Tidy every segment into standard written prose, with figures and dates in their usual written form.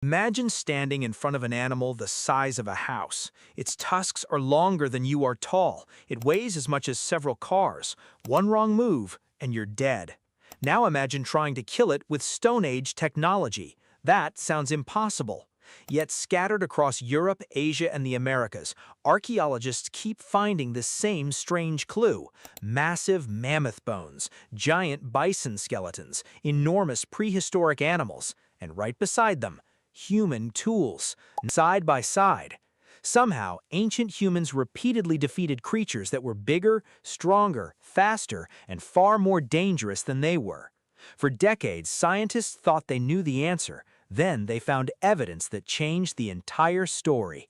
Imagine standing in front of an animal the size of a house. Its tusks are longer than you are tall. It weighs as much as several cars. One wrong move, and you're dead. Now imagine trying to kill it with Stone Age technology. That sounds impossible. Yet scattered across Europe, Asia, and the Americas, archaeologists keep finding the same strange clue. Massive mammoth bones, giant bison skeletons, enormous prehistoric animals, and right beside them, human tools, side by side. Somehow, ancient humans repeatedly defeated creatures that were bigger, stronger, faster, and far more dangerous than they were. For decades, scientists thought they knew the answer. Then they found evidence that changed the entire story.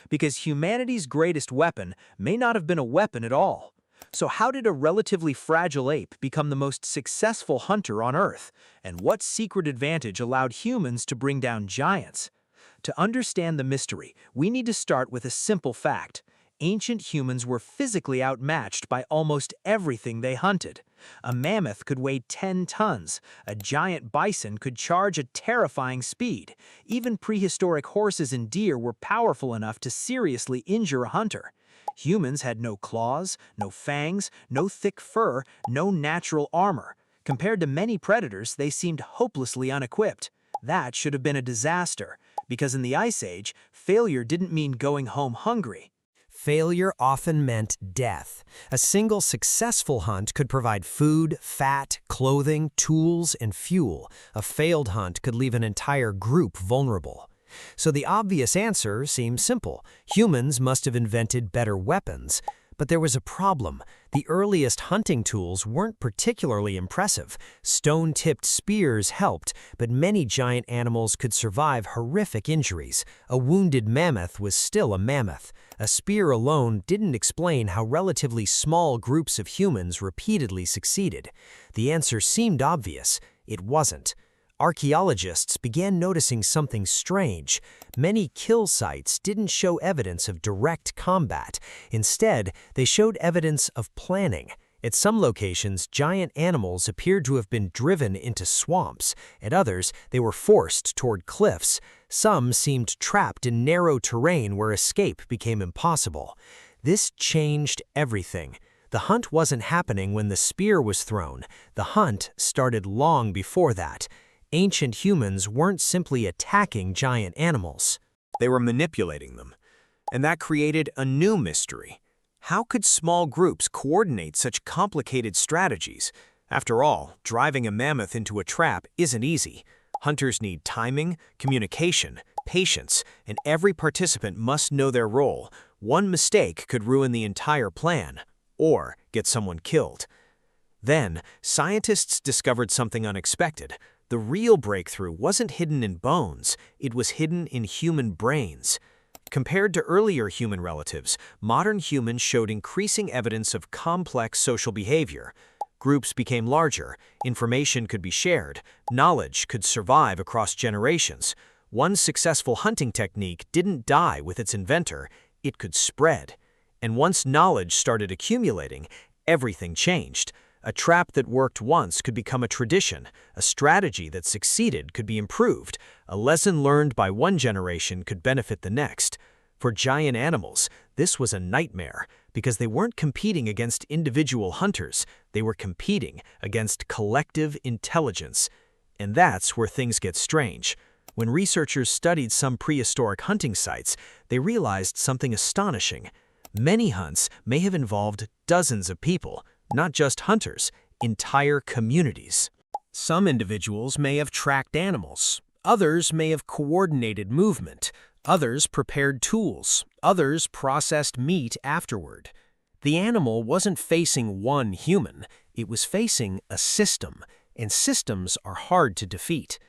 Because humanity's greatest weapon may not have been a weapon at all. So how did a relatively fragile ape become the most successful hunter on Earth? And what secret advantage allowed humans to bring down giants? To understand the mystery, we need to start with a simple fact. Ancient humans were physically outmatched by almost everything they hunted. A mammoth could weigh 10 tons. A giant bison could charge at terrifying speed. Even prehistoric horses and deer were powerful enough to seriously injure a hunter. Humans had no claws, no fangs, no thick fur, no natural armor. Compared to many predators, they seemed hopelessly unequipped. That should have been a disaster, because in the Ice Age, failure didn't mean going home hungry. Failure often meant death. A single successful hunt could provide food, fat, clothing, tools, and fuel. A failed hunt could leave an entire group vulnerable. So the obvious answer seems simple. Humans must have invented better weapons. But there was a problem. The earliest hunting tools weren't particularly impressive. Stone-tipped spears helped, but many giant animals could survive horrific injuries. A wounded mammoth was still a mammoth. A spear alone didn't explain how relatively small groups of humans repeatedly succeeded. The answer seemed obvious. It wasn't. Archaeologists began noticing something strange. Many kill sites didn't show evidence of direct combat. Instead, they showed evidence of planning. At some locations, giant animals appeared to have been driven into swamps. At others, they were forced toward cliffs. Some seemed trapped in narrow terrain where escape became impossible. This changed everything. The hunt wasn't happening when the spear was thrown. The hunt started long before that. Ancient humans weren't simply attacking giant animals. They were manipulating them. And that created a new mystery. How could small groups coordinate such complicated strategies? After all, driving a mammoth into a trap isn't easy. Hunters need timing, communication, patience, and every participant must know their role. One mistake could ruin the entire plan, or get someone killed. Then, scientists discovered something unexpected. The real breakthrough wasn't hidden in bones, it was hidden in human brains. Compared to earlier human relatives, modern humans showed increasing evidence of complex social behavior. Groups became larger, information could be shared, knowledge could survive across generations. One successful hunting technique didn't die with its inventor, it could spread. And once knowledge started accumulating, everything changed. A trap that worked once could become a tradition. A strategy that succeeded could be improved. A lesson learned by one generation could benefit the next. For giant animals, this was a nightmare because they weren't competing against individual hunters. They were competing against collective intelligence. And that's where things get strange. When researchers studied some prehistoric hunting sites, they realized something astonishing. Many hunts may have involved dozens of people. Not just hunters, entire communities. Some individuals may have tracked animals. Others may have coordinated movement. Others prepared tools. Others processed meat afterward. The animal wasn't facing one human. It was facing a system, and systems are hard to defeat.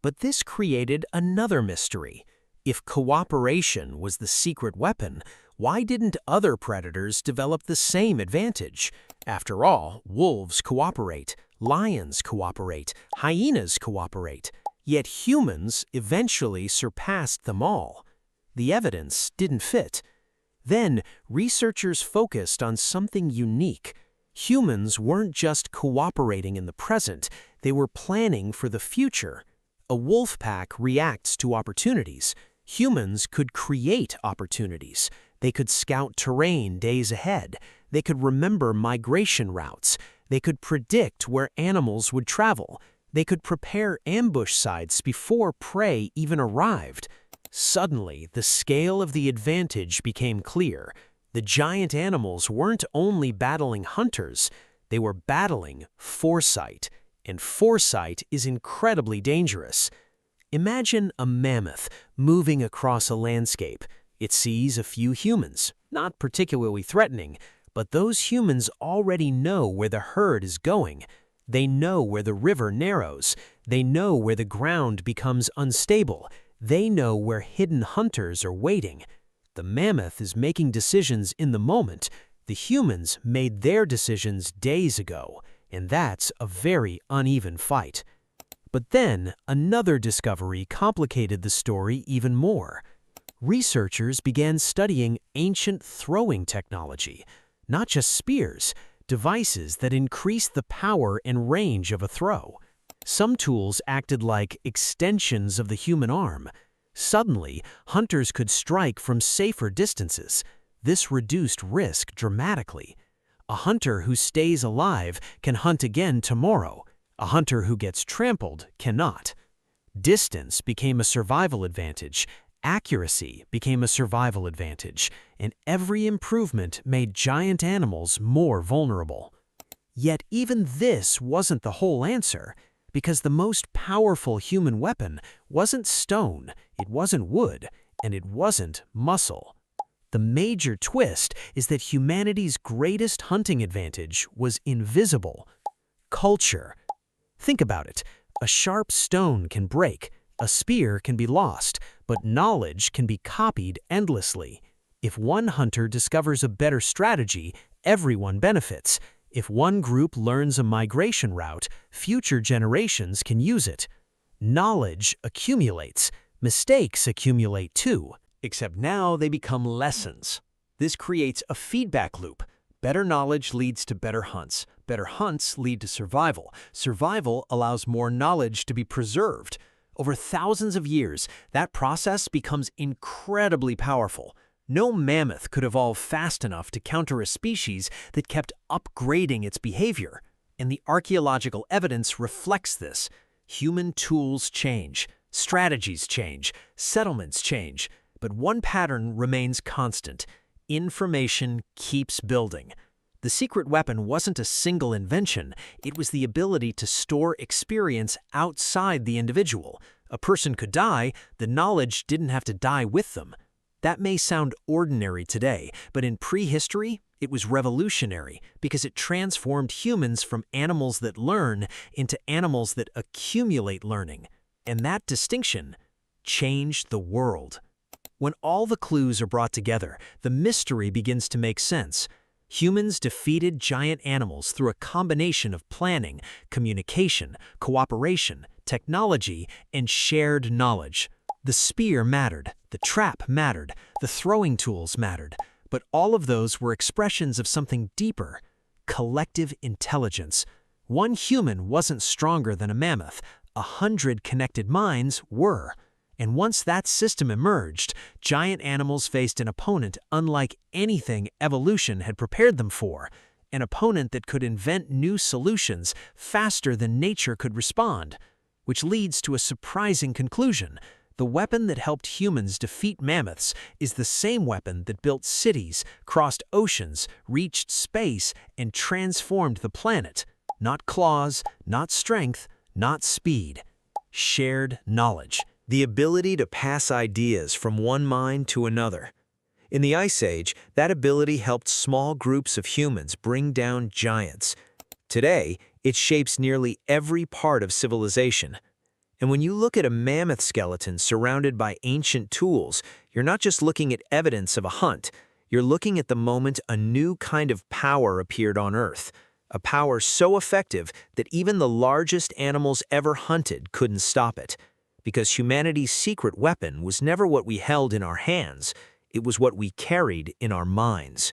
But this created another mystery. If cooperation was the secret weapon, why didn't other predators develop the same advantage? After all, wolves cooperate, lions cooperate, hyenas cooperate, yet humans eventually surpassed them all. The evidence didn't fit. Then, researchers focused on something unique. Humans weren't just cooperating in the present, they were planning for the future. A wolf pack reacts to opportunities. Humans could create opportunities. They could scout terrain days ahead. They could remember migration routes. They could predict where animals would travel. They could prepare ambush sites before prey even arrived. Suddenly, the scale of the advantage became clear. The giant animals weren't only battling hunters, they were battling foresight. And foresight is incredibly dangerous. Imagine a mammoth moving across a landscape. It sees a few humans, not particularly threatening, but those humans already know where the herd is going. They know where the river narrows. They know where the ground becomes unstable. They know where hidden hunters are waiting. The mammoth is making decisions in the moment. The humans made their decisions days ago, and that's a very uneven fight. But then, another discovery complicated the story even more. Researchers began studying ancient throwing technology, not just spears, devices that increased the power and range of a throw. Some tools acted like extensions of the human arm. Suddenly, hunters could strike from safer distances. This reduced risk dramatically. A hunter who stays alive can hunt again tomorrow. A hunter who gets trampled cannot. Distance became a survival advantage. Accuracy became a survival advantage, and every improvement made giant animals more vulnerable. Yet even this wasn't the whole answer, because the most powerful human weapon wasn't stone, it wasn't wood, and it wasn't muscle. The major twist is that humanity's greatest hunting advantage was invisible. Culture. Think about it. A sharp stone can break, a spear can be lost, but knowledge can be copied endlessly. If one hunter discovers a better strategy, everyone benefits. If one group learns a migration route, future generations can use it. Knowledge accumulates. Mistakes accumulate too. Except now they become lessons. This creates a feedback loop. Better knowledge leads to better hunts. Better hunts lead to survival. Survival allows more knowledge to be preserved. Over thousands of years, that process becomes incredibly powerful. No mammoth could evolve fast enough to counter a species that kept upgrading its behavior. And the archaeological evidence reflects this. Human tools change, strategies change, settlements change, but one pattern remains constant. Information keeps building. The secret weapon wasn't a single invention, it was the ability to store experience outside the individual. A person could die, the knowledge didn't have to die with them. That may sound ordinary today, but in prehistory, it was revolutionary because it transformed humans from animals that learn into animals that accumulate learning. And that distinction changed the world. When all the clues are brought together, the mystery begins to make sense. Humans defeated giant animals through a combination of planning, communication, cooperation, technology, and shared knowledge. The spear mattered, the trap mattered, the throwing tools mattered, but all of those were expressions of something deeper: collective intelligence. One human wasn't stronger than a mammoth, 100 connected minds were. And once that system emerged, giant animals faced an opponent unlike anything evolution had prepared them for, an opponent that could invent new solutions faster than nature could respond. Which leads to a surprising conclusion. The weapon that helped humans defeat mammoths is the same weapon that built cities, crossed oceans, reached space, and transformed the planet. Not claws, not strength, not speed. Shared knowledge. The ability to pass ideas from one mind to another. In the Ice Age, that ability helped small groups of humans bring down giants. Today, it shapes nearly every part of civilization. And when you look at a mammoth skeleton surrounded by ancient tools, you're not just looking at evidence of a hunt. You're looking at the moment a new kind of power appeared on Earth. A power so effective that even the largest animals ever hunted couldn't stop it. Because humanity's secret weapon was never what we held in our hands, it was what we carried in our minds.